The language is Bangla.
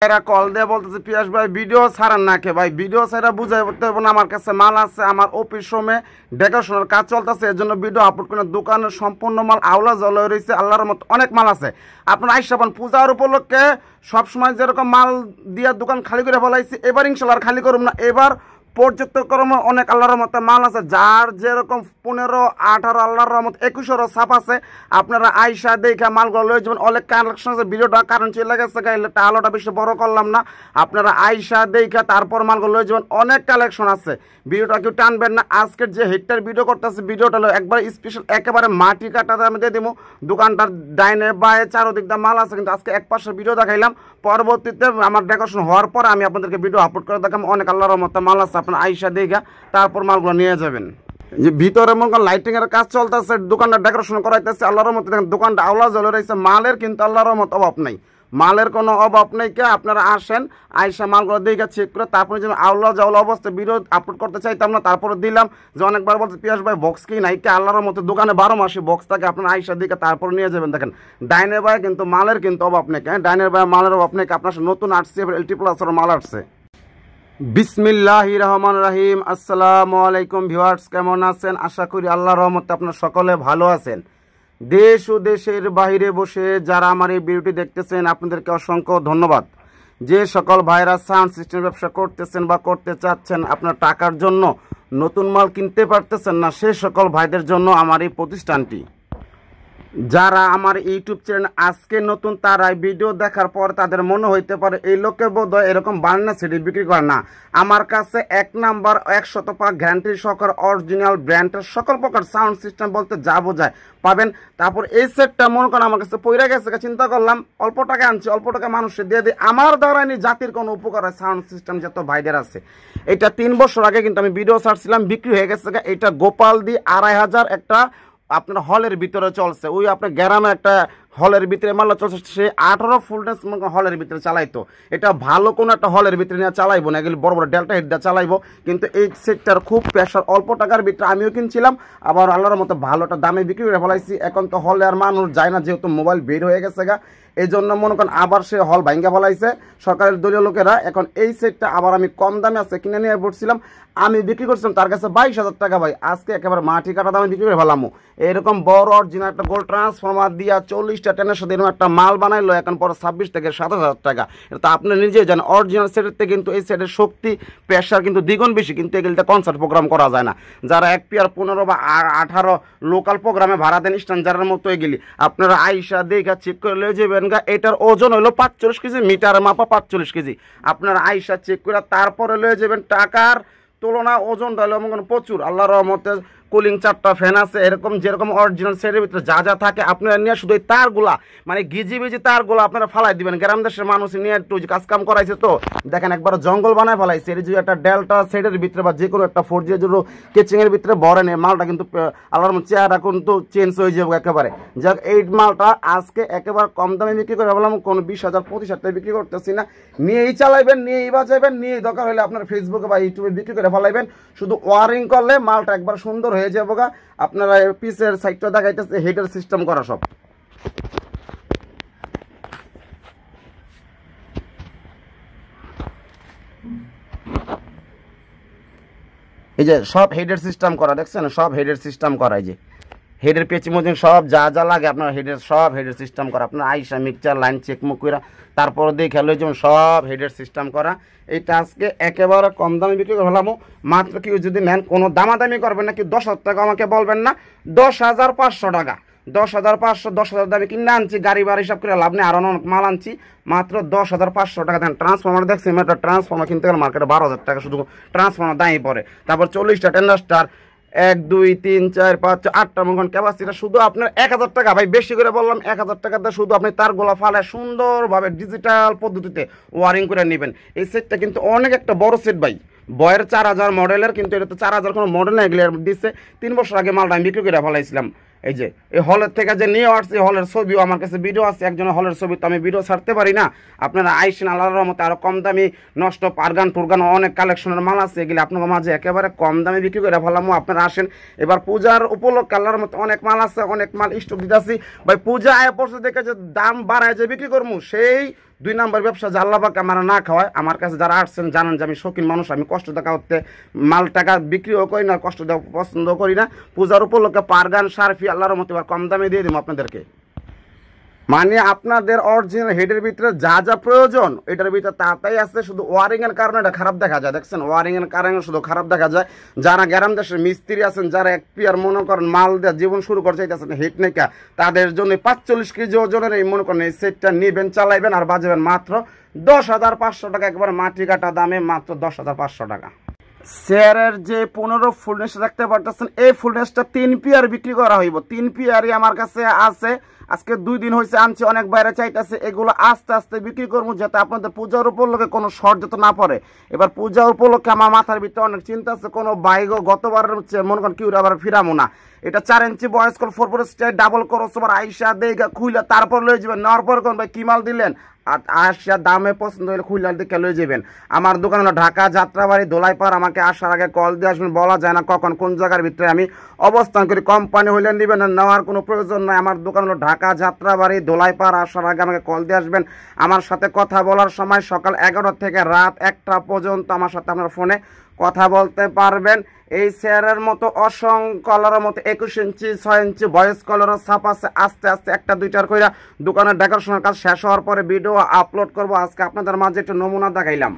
এরা কল দিয়ে বলতেছে পিয়াস ভাই ভিডিও ছাড়েন না কে ভাই ভিডিও ছাড়া বুঝাই করতে পারবো না। আমার কাছে মাল আছে, আমার অফিস রুমে ডেকোরেশনের কাজ চলতেছে, এর জন্য ভিডিও আপলোড করে দোকানের সম্পূর্ণ মাল আওলা জলে রয়েছে। আল্লাহর মতো অনেক মাল আছে। আপনার আইসাবান পূজার উপলক্ষে সবসময় যেরকম মাল দিয়ে দোকান খালি করে ফেলাইছি, এবার ইনশাল্লাহ খালি করুন না। এবার পর্যটকর্ম অনেক আল্লাহর মতো মাল আছে, যার যেরকম 15, 18 আল্লাহর রহমত 21 ছাপ আছে। আপনারা আইসা দেখা মালগুলো লয়ে যাবেন। অনেক কালেকশন আছে, ভিডিওটা কারণ চলে গেছে গাইলে আলোটা বেশি বড় করলাম না। আপনারা আইসা দেখা তারপর মালগুলো লয়ে যাবেন। অনেক কালেকশন আছে, ভিডিওটা কেউ টানবেন না। আজকের যে হেডটার ভিডিও করতেছে ভিডিওটা হলো একবার স্পেশাল, একেবারে মাটি কাটাতে আমি দিয়ে দিব। দোকানটার ডাইনে বায়ে চারোদিক দিয়ে মাল আছে, কিন্তু আজকে এক পাশের ভিডিও দেখাইলাম। পরবর্তীতে আমার ডেকোরেশন হওয়ার পর আমি আপনাদেরকে ভিডিও আপলোড করে দেখাম। অনেক আল্লাহর মতো মাল আছে, আপনার আইসা দেখা তারপর মালগুলো নিয়ে যাবেন। যে ভিতরে মনে করেন লাইটিং এর কাজ চলতেছে, দোকানটা ডেকোরেশন করাইতেছে আল্লাহর মতো। দেখেন দোকানটা আওলা জ্বলে রয়েছে। মালের কিন্তু আল্লাহর মতো অভাব নাই, মালের কোনো অভাব নেই। কে আপনারা আসেন, আইসা মালগুলো দেখে চেক করে তারপরে যে আওলা জাওলা অবস্থা ভিডিও আপলোড করতে চাইতাম না, তারপরে দিলাম। যে অনেকবার বলছে পিয়াস ভাই বক্স কি নাই, কে আল্লাহর মতো দোকানে 12 মাসে বক্স থাকে। আপনারা আইসা দিকে তারপরে নিয়ে যাবেন। দেখেন ডাইনের ভাই কিন্তু মালের কিন্তু অভাব নেই। হ্যাঁ, ডাইনের ভাই মালের অভাব নেই। আপনার নতুন আসছে LT প্লাসের মাল আসছে। বিসমিল্লাহির রহমানির রহিম। আসসালামু আলাইকুম ভিউয়ার্স, কেমন আছেন? আশা করি আল্লাহর রহমতে আপনারা সকলে ভালো আছেন। দেশ ও দেশের বাইরে বসে যারা আমার এই ভিডিওটি দেখতেছেন আপনাদেরকে অসংখ্য ধন্যবাদ। যে সকল ভাইরা সাউন্ড সিস্টেম ব্যবসা করতেছেন বা করতে চাচ্ছেন, আপনার টাকার জন্য নতুন মাল কিনতে পারতেছেন না, সে সকল ভাইদের জন্য আমার এই প্রতিষ্ঠানটি। যারা আমার ইউটিউব চ্যানেল আজকে নতুন, তারা ভিডিও দেখার পর তাদের মনে হইতে পারে এই লোকে বোধহয় এরকম বান্না সিডি বিক্রি করে। না, আমার কাছে 1 নাম্বার 100% গ্যারান্টি সহকারে অরিজিনাল ব্র্যান্ডের সকল প্রকার সাউন্ড সিস্টেম বলতে যা বোঝায় পাবেন। তারপর এই সেটটা মনে করেন আমার কাছে পইরা গেছে, চিন্তা করলাম অল্প টাকা আনছি, অল্প টাকা মানুষের দিয়ে দিই, আমার দ্বারা জাতির কোনো উপকার হয়। সাউন্ড সিস্টেম যত ভাইদের আছে, এটা 3 বছর আগে কিন্তু আমি ভিডিও ছাড়ছিলাম, বিক্রি হয়ে গেছে। এটা গোপাল দি 2500 একটা আপনার হলের ভিতরে চলছে। ওই আপনার গ্রামে একটা হলের ভিতরে মাল্লা চলছে, সে 18 ফুলনেস হলের ভিতরে চালাইতো। এটা ভালো কোনো একটা হলের ভিতরে নিয়ে চালাইবো না, এগুলি বড় বড় ডেল্টা হেডটা চালাইবো। কিন্তু এই সেটটার খুব প্রেশার, অল্প টাকার ভিতরে আমিও কিনছিলাম, আবার আল্লাহর মতো ভালোটা দামে বিক্রি করে ফেলাইছি। এখন তো হলে আর মানুষ যায় না, যেহেতু মোবাইল বের হয়ে গেছে গা, এই জন্য মনে করেন আবার সে হল ভাঙ্গা ফেলাইছে সরকারের দলীয় লোকেরা। এখন এই সেটটা আবার আমি কম দামে আছে কিনে নিয়ে পড়ছিলাম, আমি বিক্রি করছিলাম তার কাছে 22,000 টাকা। ভাই আজকে একেবারে মাটি কাটা দামে বিক্রি করে ফেলামো। এরকম বড় অরিজিনাল একটা গোল্ড ট্রান্সফর্মার দিয়া 40টা টেনের সাথে এরকম একটা মাল বানাইলো, এখন পরে 26 থেকে 27,000 টাকা। এটা তো আপনি নিজেই জানেন। অরিজিনাল সেটের থেকে কিন্তু এই সেটের শক্তি প্রেশার কিন্তু দ্বিগুণ বেশি, কিন্তু এগুলিতে কনসার্ট প্রোগ্রাম করা যায় না। যারা 1 পিয়ার 15 বা 18 লোকাল প্রোগ্রামে ভাড়া দেন স্ট্যান্ডার্ডের মতো এগুলি, আপনারা আইসা দেখা চেক করে লয়ে যাবেন গা। এটার ওজন হলো 45 কেজি, মিটারে মাপা 45 কেজি। আপনারা আইসা চেক করে তারপরে লয়ে যাবেন। টাকার তুলনা ওজনটা হলো প্রচুর। আল্লাহর রহমতে কুলিং 4টা ফ্যান আছে, এরকম যেরকম অরিজিনাল সেটের ভিতরে যা যা থাকে আপনারা নিয়ে শুধু এই তারগুলা মানে গিজি বিজি তারগুলো আপনারা ফালাই দিবেন। গ্রাম দেশের মানুষ নিয়ে একটু কাজ কাম করাইছে, তো দেখেন একবার জঙ্গল বানায় ফেলাইছে। এর যে একটা ডেল্টা সেটের ভিতরে বা যে কোনো একটা 4G কেচিং এর ভিতরে বড় নেই মালটা, কিন্তু আল্লাহর চেহারা কিন্তু চেঞ্জ হয়ে যাবে একেবারে। যাক, এই মালটা আজকে একেবারে কম দামে বিক্রি করে বললাম, কোনো 20,000 25,000 টাকা বিক্রি করতেছি না। নিয়েই চালাইবেন, নিয়েই বাজাইবেন, নিয়েই দরকার হলে আপনার ফেসবুকে বা ইউটিউবে বিক্রি করে ফেলাইবেন। শুধু ওয়ারিং করলে মালটা একবার সুন্দর হয়ে যাবো গা। আপনারা পিসের সাইডটা দেখাইতেছে হেডার সিস্টেম করা সব। এই যে সব হেডের সিস্টেম করা, দেখছেন সব হেডের সিস্টেম করা। এই যে হেডের পেঁচি মজিন সব যা যা লাগে আপনার হেডের সব হেডের সিস্টেম করা। আপনার আইসা মিক্সচার লাইন চেক মুখ করা তারপর দিয়ে খেলো যেমন সব হেডের সিস্টেম করা। এইটা আজকে একেবারে কম দামে বিক্রি করে হলাম। মাত্র কেউ যদি নেন, কোনো দামাদামি করবেন না, কি 10,000 টাকা আমাকে বলবেন না, 10,500 টাকা। 10,500 10,000 দামে কিনে আনছি, গাড়ি বাড়ি হিসাব করে লাভ নেই, আরও অনেক মাল আনছি। মাত্র 10,500 টাকা দেন। ট্রান্সফর্মার দেখছি, একটা ট্রান্সফর্মার কিনতে গেলে মার্কেটে 12,000 টাকা শুধু ট্রান্সফর্মার দামই পড়ে। তারপর 40টা টেন্ডার 1 2 3 4 5 8টা মন ক্যাপাসিটি শুধু আপনার 1,000 টাকা। ভাই বেশি করে বললাম, 1,000 টাকাতে শুধু আপনি তার গোলা ফালে সুন্দরভাবে ডিজিটাল পদ্ধতিতে ওয়ারিং করে নেবেন। এই সেটটা কিন্তু অনেক একটা বড় সেট ভাই, বয়ের 4000 মডেলের, কিন্তু এটা তো 4000 কোনো মডেল না, এগুলো দিচ্ছে 3 বছর আগে মালটা আমি বিক্রি করে ফেলাইছিলাম। এই যে এই হলের থেকে যে নিয়ে আসছে, হলের ছবিও আমার কাছে ভিডিও আছে, একজনের হলের ছবি, তো আমি ভিডিও ছাড়তে পারি না। আপনারা আইসেন, আল্লাহর রহমতে আরও কম দামি নষ্ট পারগান টুরগান অনেক কালেকশনের মাল আছে, এগুলি আপনার মাঝে একেবারে কম দামে বিক্রি করে ফেলামো। আপনারা আসেন, এবার পূজার উপলক্ষে আল্লাহর মতো অনেক মাল আছে, অনেক মাল স্টক দিতেছি। ভাই পূজা আয় পড়ছে দেখে যে দাম বাড়ায় যে বিক্রি করবো, সেই 2 নাম্বার ব্যবসা যে আল্লাহ পাক আমার না খাওয়ায়। আমার কাছে যারা আসছেন জানেন যে আমি শৌখিন মানুষ, আমি কষ্ট টাকা করতে মাল টাকা বিক্রিও করি না, কষ্ট দেওয়া পছন্দ করি না। পূজার উপলক্ষে পারগান সারফি আল্লাহর মতো কম দামে দিয়ে দিব আপনাদেরকে। মানে আপনাদের অরিজিনাল হেডের ভিতরে যা যা প্রয়োজন এটার ভিতরে তাই আছে, শুধু ওয়ারিং এর কারণে এটা খারাপ দেখা যায়। দেখছেন ওয়ারিং এর কারণে শুধু খারাপ দেখা যায়। যারা গ্রাম দেশের মিস্ত্রি আছেন, যারা এক পিয়ার মনে করেন মাল দিয়ে জীবন শুরু করতে চাইতেছেন হিট নেকা, তাদের জন্য 45 কেজি ওজনের এই মনে করেন এই সেটটা নিবেন, চালাইবেন আর বাজাবেন মাত্র 10,500 টাকা, একবার মাটি কাটা দামে মাত্র 10,500 টাকা। চেয়ারের যে 15 ফুলনেস দেখতে পারতেছেন, এই ফুলনেসটা 3 পেয়ার বিক্রি করা হইব। 3 পেয়ারই আমার কাছে আছে, আজকে 2 দিন হয়েছে আনছি, অনেক বাইরে চাইতেছে। এগুলো আস্তে আস্তে বিক্রি করবো যাতে আপনাদের পূজার উপলক্ষে কোনো শর্ট যাতে না পড়ে। এবার পূজা উপলক্ষে আমার মাথার ভিতরে অনেক চিন্তা আছে, কোনো বাইক গতবার মনে করেন কিউর আবার ফিরামো না। এটা 4 ইঞ্চি বয়স call 4 style double cross over আইসা দেখা খুইলা তারপর লয়ে যাবেন। নেওয়ার পর কোন ভাই কি মাল দিলেন আর আসা দামে পছন্দ হলে খুইলা দেখে লয়ে যাবেন। আমার দোকান হলো ঢাকা যাত্রাবাড়ি দোলাইপাড়। আমাকে আসার আগে কল দিয়ে আসবেন, বলা যায় না কখন কোন জায়গার ভিতরে আমি অবস্থান করি। কোম্পানি হইলে নেবেন, নেওয়ার কোনো প্রয়োজন নাই। আমার দোকান হলো ঢাকা যাত্রাবাড়ি দোলাইপাড়। আসার আগে আমাকে কল দিয়ে আসবেন। আমার সাথে কথা বলার সময় সকাল 11 থেকে রাত 1টা পর্যন্ত আমার সাথে আপনার ফোনে কথা বলতে পারবেন। এই চেয়ারের মতো অসংখ্য কালারের মতো 21 ইঞ্চি 6 ইঞ্চি ভয়েস কলারের ছাপ আছে। আস্তে আস্তে 1টা 2টার কইরা দোকানের ডেকোরেশনের কাজ শেষ হওয়ার পরে ভিডিও আপলোড করব। আজকে আপনাদের মাঝে একটু নমুনা দেখাইলাম।